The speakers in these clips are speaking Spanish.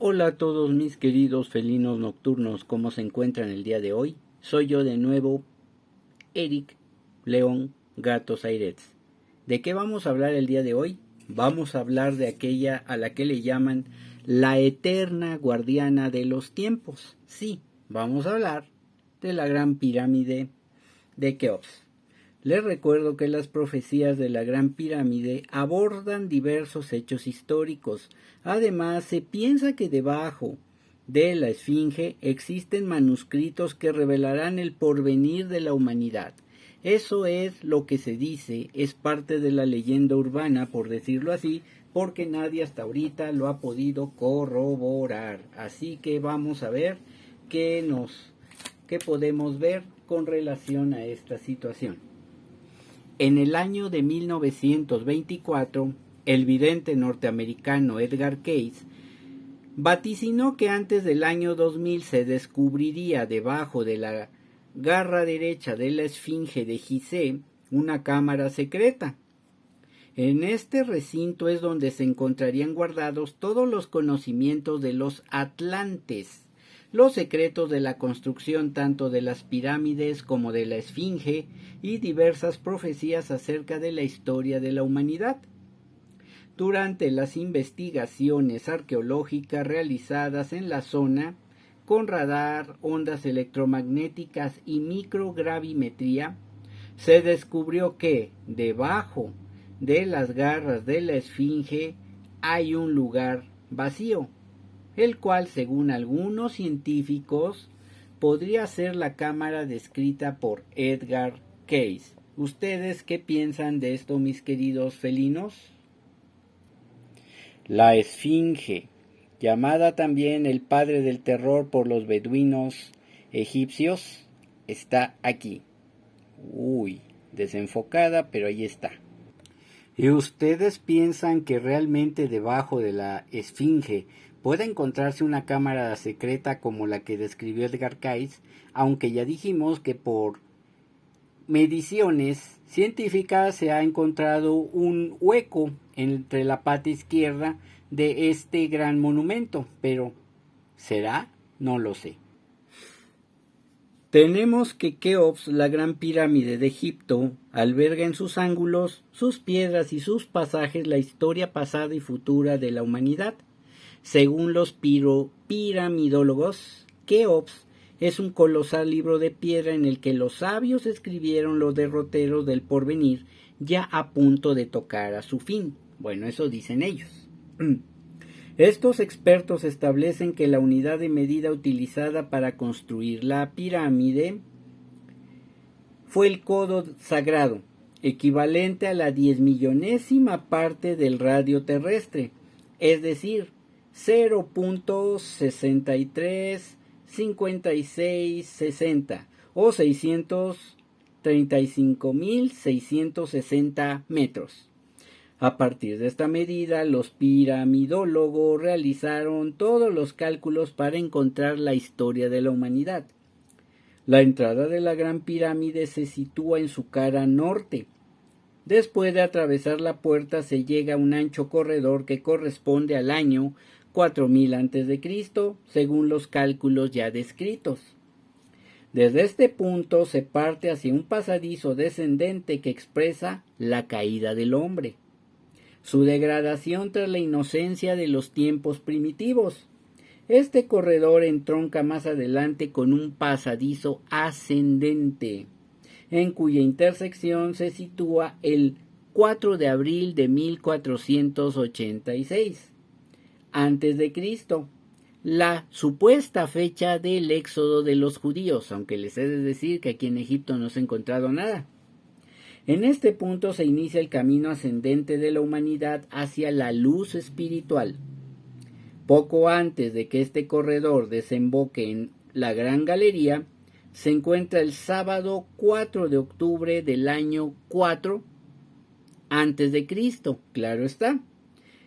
Hola a todos mis queridos felinos nocturnos, ¿cómo se encuentran el día de hoy? Soy yo de nuevo, Eric León Gato Sairets. ¿De qué vamos a hablar el día de hoy? Vamos a hablar de aquella a la que le llaman la eterna guardiana de los tiempos. Sí, vamos a hablar de la Gran Pirámide de Keops. Les recuerdo que las profecías de la Gran Pirámide abordan diversos hechos históricos. Además, se piensa que debajo de la Esfinge existen manuscritos que revelarán el porvenir de la humanidad. Eso es lo que se dice, es parte de la leyenda urbana, por decirlo así, porque nadie hasta ahorita lo ha podido corroborar. Así que vamos a ver qué podemos ver con relación a esta situación. En el año de 1924, el vidente norteamericano Edgar Cayce vaticinó que antes del año 2000 se descubriría debajo de la garra derecha de la Esfinge de Gizeh una cámara secreta. En este recinto es donde se encontrarían guardados todos los conocimientos de los atlantes, los secretos de la construcción tanto de las pirámides como de la Esfinge y diversas profecías acerca de la historia de la humanidad. Durante las investigaciones arqueológicas realizadas en la zona, con radar, ondas electromagnéticas y microgravimetría, se descubrió que debajo de las garras de la Esfinge hay un lugar vacío, el cual, según algunos científicos, podría ser la cámara descrita por Edgar Cayce. ¿Ustedes qué piensan de esto, mis queridos felinos? La Esfinge, llamada también el padre del terror por los beduinos egipcios, está aquí. Desenfocada, pero ahí está. ¿Y ustedes piensan que realmente debajo de la Esfinge puede encontrarse una cámara secreta como la que describió Edgar Cayce, aunque ya dijimos que por mediciones científicas se ha encontrado un hueco entre la pata izquierda de este gran monumento? Pero ¿será? No lo sé. Tenemos que Keops, la gran pirámide de Egipto, alberga en sus ángulos, sus piedras y sus pasajes la historia pasada y futura de la humanidad. Según los piramidólogos, Keops es un colosal libro de piedra en el que los sabios escribieron los derroteros del porvenir ya a punto de tocar a su fin. Bueno, eso dicen ellos. Estos expertos establecen que la unidad de medida utilizada para construir la pirámide fue el codo sagrado, equivalente a la 10.000.000ª parte del radio terrestre, es decir, 0.635660 o 635.660 metros. A partir de esta medida, los piramidólogos realizaron todos los cálculos para encontrar la historia de la humanidad. La entrada de la Gran Pirámide se sitúa en su cara norte. Después de atravesar la puerta se llega a un ancho corredor que corresponde al año 4000 a.C., según los cálculos ya descritos. Desde este punto se parte hacia un pasadizo descendente que expresa la caída del hombre, su degradación tras la inocencia de los tiempos primitivos. Este corredor entronca más adelante con un pasadizo ascendente, en cuya intersección se sitúa el 4 de abril de 1486 a.C., la supuesta fecha del éxodo de los judíos, aunque les he de decir que aquí en Egipto no se ha encontrado nada. En este punto se inicia el camino ascendente de la humanidad hacia la luz espiritual. Poco antes de que este corredor desemboque en la Gran Galería, se encuentra el sábado 4 de octubre del año 4 a.C., claro está,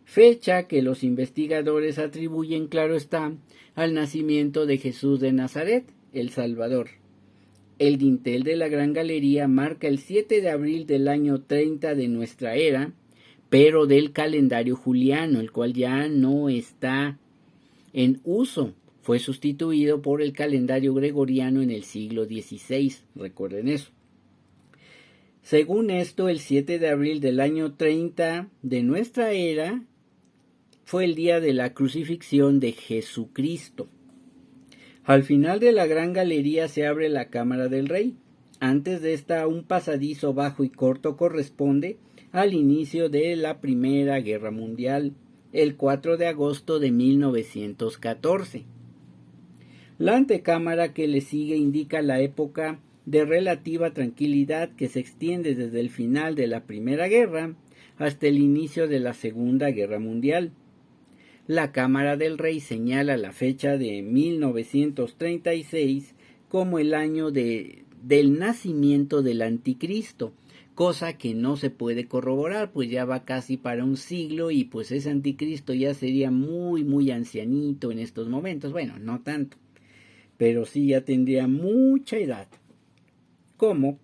fecha que los investigadores atribuyen, claro está, al nacimiento de Jesús de Nazaret, el Salvador. El dintel de la Gran Galería marca el 7 de abril del año 30 de nuestra era, pero del calendario juliano, el cual ya no está en uso. Fue sustituido por el calendario gregoriano en el siglo XVI, recuerden eso. Según esto, el 7 de abril del año 30 de nuestra era fue el día de la crucifixión de Jesucristo. Al final de la gran galería se abre la cámara del rey. Antes de esta, un pasadizo bajo y corto corresponde al inicio de la Primera Guerra Mundial, el 4 de agosto de 1914. La antecámara que le sigue indica la época de relativa tranquilidad que se extiende desde el final de la Primera Guerra hasta el inicio de la Segunda Guerra Mundial. La Cámara del Rey señala la fecha de 1936 como el año del nacimiento del Anticristo, cosa que no se puede corroborar, pues ya va casi para un siglo y pues ese Anticristo ya sería muy ancianito en estos momentos. Bueno, no tanto, pero sí ya tendría mucha edad. ¿Cómo?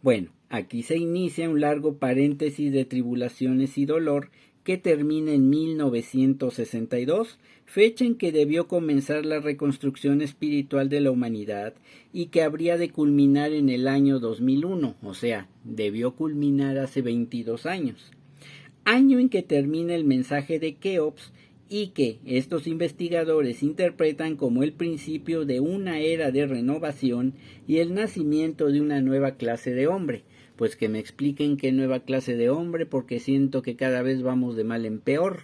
Bueno, aquí se inicia un largo paréntesis de tribulaciones y dolor que termina en 1962, fecha en que debió comenzar la reconstrucción espiritual de la humanidad y que habría de culminar en el año 2001, o sea, debió culminar hace 22 años. Año en que termina el mensaje de Keops y que estos investigadores interpretan como el principio de una era de renovación y el nacimiento de una nueva clase de hombre. Pues que me expliquen qué nueva clase de hombre, porque siento que cada vez vamos de mal en peor.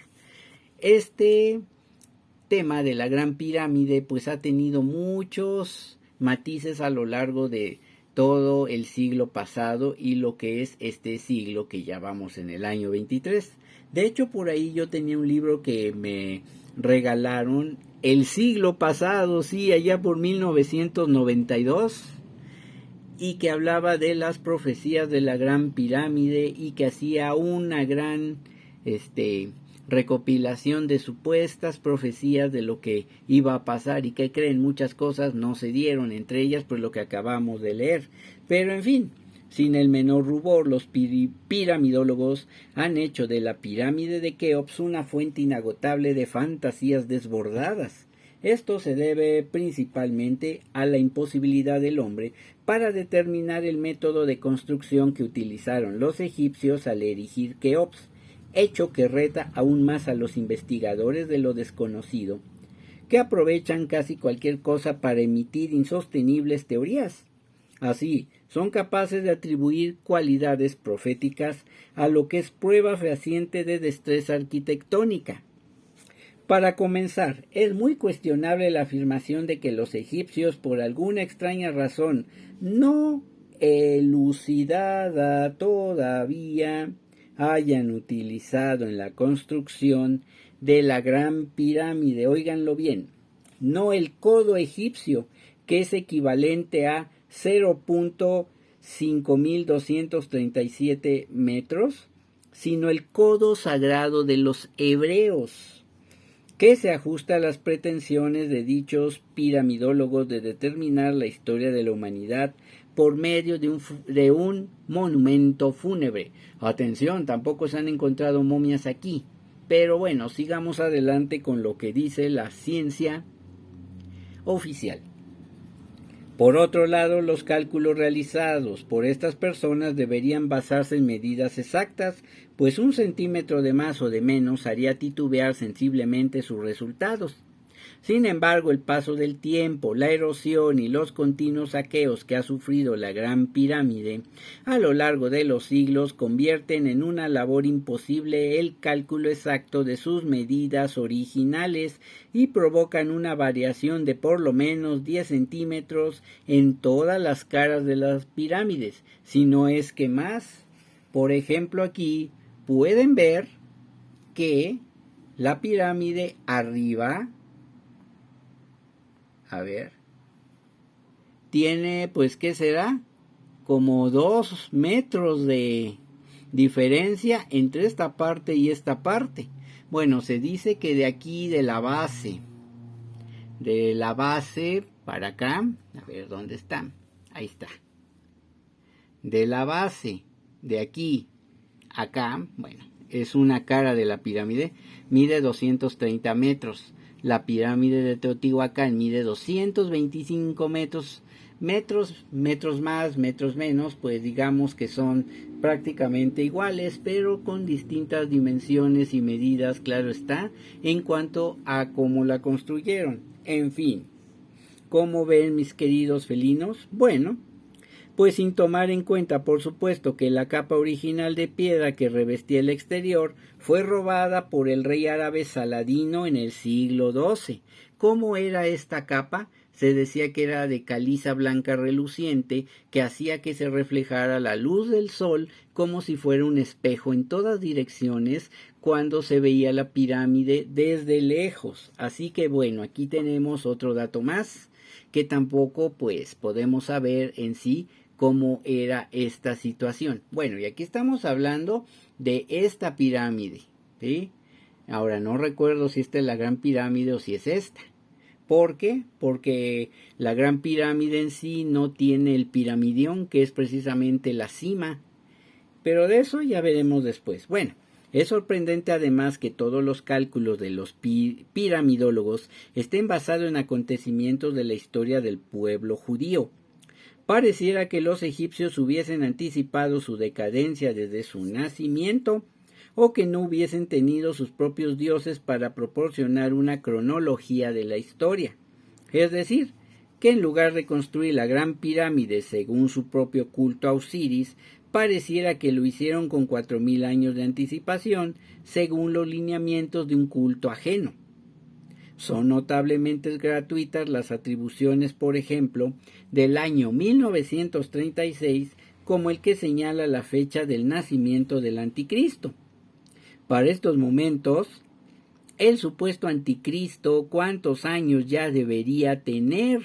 Este tema de la Gran Pirámide pues ha tenido muchos matices a lo largo de todo el siglo pasado y lo que es este siglo que ya vamos en el año 23. De hecho, por ahí yo tenía un libro que me regalaron el siglo pasado, sí, allá por 1992, y que hablaba de las profecías de la Gran Pirámide y que hacía una gran recopilación de supuestas profecías de lo que iba a pasar y que creen muchas cosas no se dieron, entre ellas pues lo que acabamos de leer. Pero en fin, sin el menor rubor, los piramidólogos han hecho de la pirámide de Keops una fuente inagotable de fantasías desbordadas. Esto se debe principalmente a la imposibilidad del hombre para determinar el método de construcción que utilizaron los egipcios al erigir Keops, hecho que reta aún más a los investigadores de lo desconocido, que aprovechan casi cualquier cosa para emitir insostenibles teorías. Así, son capaces de atribuir cualidades proféticas a lo que es prueba fehaciente de destreza arquitectónica. Para comenzar, es muy cuestionable la afirmación de que los egipcios, por alguna extraña razón no elucidada todavía, hayan utilizado en la construcción de la Gran Pirámide, óiganlo bien, no el codo egipcio, que es equivalente a 0.5237 metros, sino el codo sagrado de los hebreos, que se ajusta a las pretensiones de dichos piramidólogos de determinar la historia de la humanidad por medio de un monumento fúnebre. Atención, tampoco se han encontrado momias aquí, pero bueno, sigamos adelante con lo que dice la ciencia oficial. Por otro lado, los cálculos realizados por estas personas deberían basarse en medidas exactas, pues 1 centímetro de más o de menos haría titubear sensiblemente sus resultados. Sin embargo, el paso del tiempo, la erosión y los continuos saqueos que ha sufrido la Gran Pirámide a lo largo de los siglos convierten en una labor imposible el cálculo exacto de sus medidas originales y provocan una variación de por lo menos 10 centímetros en todas las caras de las pirámides, si no es que más. Por ejemplo, aquí pueden ver que la pirámide arriba, a ver, tiene, pues, ¿qué será? Como 2 metros de diferencia entre esta parte y esta parte. Bueno, se dice que de aquí, de la base para acá, a ver, ¿dónde está? Ahí está. De la base, de aquí, acá, bueno, es una cara de la pirámide, mide 230 metros. La pirámide de Teotihuacán mide 225 metros más, metros menos, pues digamos que son prácticamente iguales, pero con distintas dimensiones y medidas, claro está, en cuanto a cómo la construyeron. En fin, ¿cómo ven mis queridos felinos? Bueno, pues sin tomar en cuenta, por supuesto, que la capa original de piedra que revestía el exterior fue robada por el rey árabe Saladino en el siglo XII. ¿Cómo era esta capa? Se decía que era de caliza blanca reluciente que hacía que se reflejara la luz del sol como si fuera un espejo en todas direcciones cuando se veía la pirámide desde lejos. Así que bueno, aquí tenemos otro dato más que tampoco pues podemos saber en sí cómo era esta situación. Bueno, y aquí estamos hablando de esta pirámide, ¿sí? Ahora no recuerdo si esta es la Gran Pirámide o si es esta. ¿Por qué? Porque la Gran Pirámide en sí no tiene el piramidión, que es precisamente la cima. Pero de eso ya veremos después. Bueno, es sorprendente además que todos los cálculos de los piramidólogos estén basados en acontecimientos de la historia del pueblo judío. Pareciera que los egipcios hubiesen anticipado su decadencia desde su nacimiento, o que no hubiesen tenido sus propios dioses para proporcionar una cronología de la historia. Es decir, que en lugar de construir la Gran Pirámide según su propio culto a Osiris, pareciera que lo hicieron con 4000 años de anticipación, según los lineamientos de un culto ajeno. Son notablemente gratuitas las atribuciones, por ejemplo, del año 1936 como el que señala la fecha del nacimiento del anticristo. Para estos momentos, el supuesto anticristo, ¿cuántos años ya debería tener?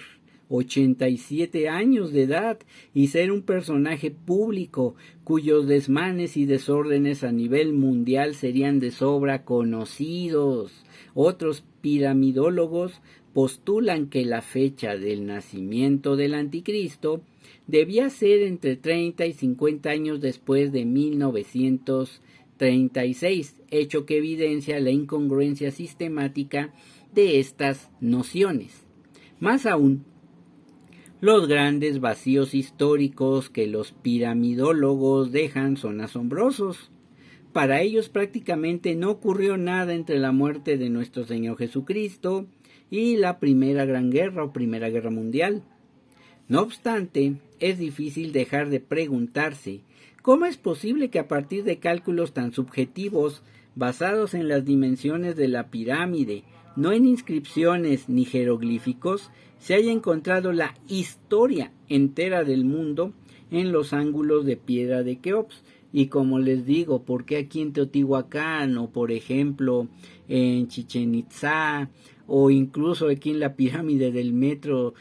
87 años de edad y ser un personaje público cuyos desmanes y desórdenes a nivel mundial serían de sobra conocidos. Otros piramidólogos postulan que la fecha del nacimiento del anticristo debía ser entre 30 y 50 años después de 1936, hecho que evidencia la incongruencia sistemática de estas nociones. Más aún, los grandes vacíos históricos que los piramidólogos dejan son asombrosos. Para ellos prácticamente no ocurrió nada entre la muerte de nuestro Señor Jesucristo y la Primera Gran Guerra o Primera Guerra Mundial. No obstante, es difícil dejar de preguntarse ¿cómo es posible que a partir de cálculos tan subjetivos, basados en las dimensiones de la pirámide, no en inscripciones ni jeroglíficos, se haya encontrado la historia entera del mundo en los ángulos de piedra de Keops? Y como les digo, ¿por qué aquí en Teotihuacán o por ejemplo en Chichén Itzá o incluso aquí en la pirámide del metro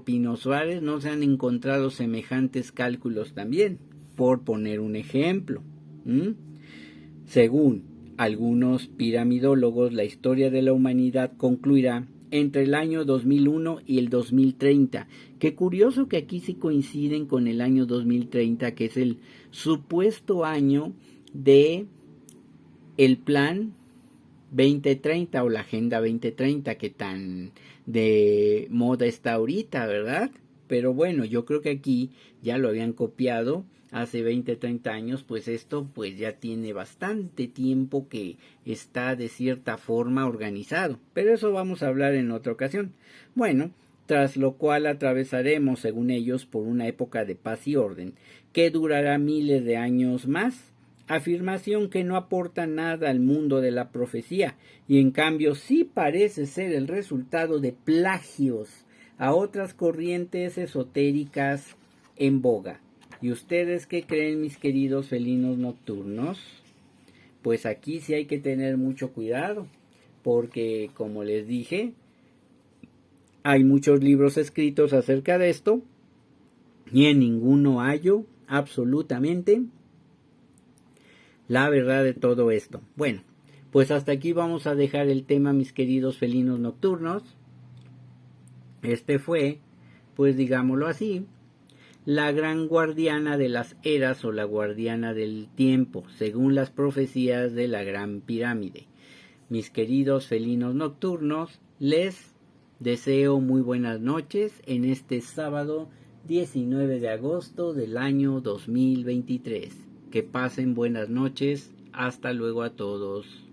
Pino Suárez no se han encontrado semejantes cálculos también? Por poner un ejemplo. Según algunos piramidólogos, la historia de la humanidad concluirá entre el año 2001 y el 2030. Qué curioso que aquí sí coinciden con el año 2030, que es el supuesto año de el plan 2030 o la Agenda 2030 que tan de moda está ahorita, ¿verdad? Pero bueno, yo creo que aquí ya lo habían copiado hace 20, 30 años, pues esto pues ya tiene bastante tiempo que está de cierta forma organizado. Pero eso vamos a hablar en otra ocasión. Bueno, tras lo cual atravesaremos, según ellos, por una época de paz y orden, que durará miles de años más. Afirmación que no aporta nada al mundo de la profecía y en cambio sí parece ser el resultado de plagios a otras corrientes esotéricas en boga. ¿Y ustedes qué creen, mis queridos felinos nocturnos? Pues aquí sí hay que tener mucho cuidado, porque como les dije, hay muchos libros escritos acerca de esto y en ninguno hallo absolutamente la verdad de todo esto. Bueno, pues hasta aquí vamos a dejar el tema, mis queridos felinos nocturnos. Este fue, pues digámoslo así, la gran guardiana de las eras o la guardiana del tiempo, según las profecías de la Gran Pirámide. Mis queridos felinos nocturnos, les deseo muy buenas noches en este sábado 19 de agosto del año 2023. Que pasen buenas noches. Hasta luego a todos.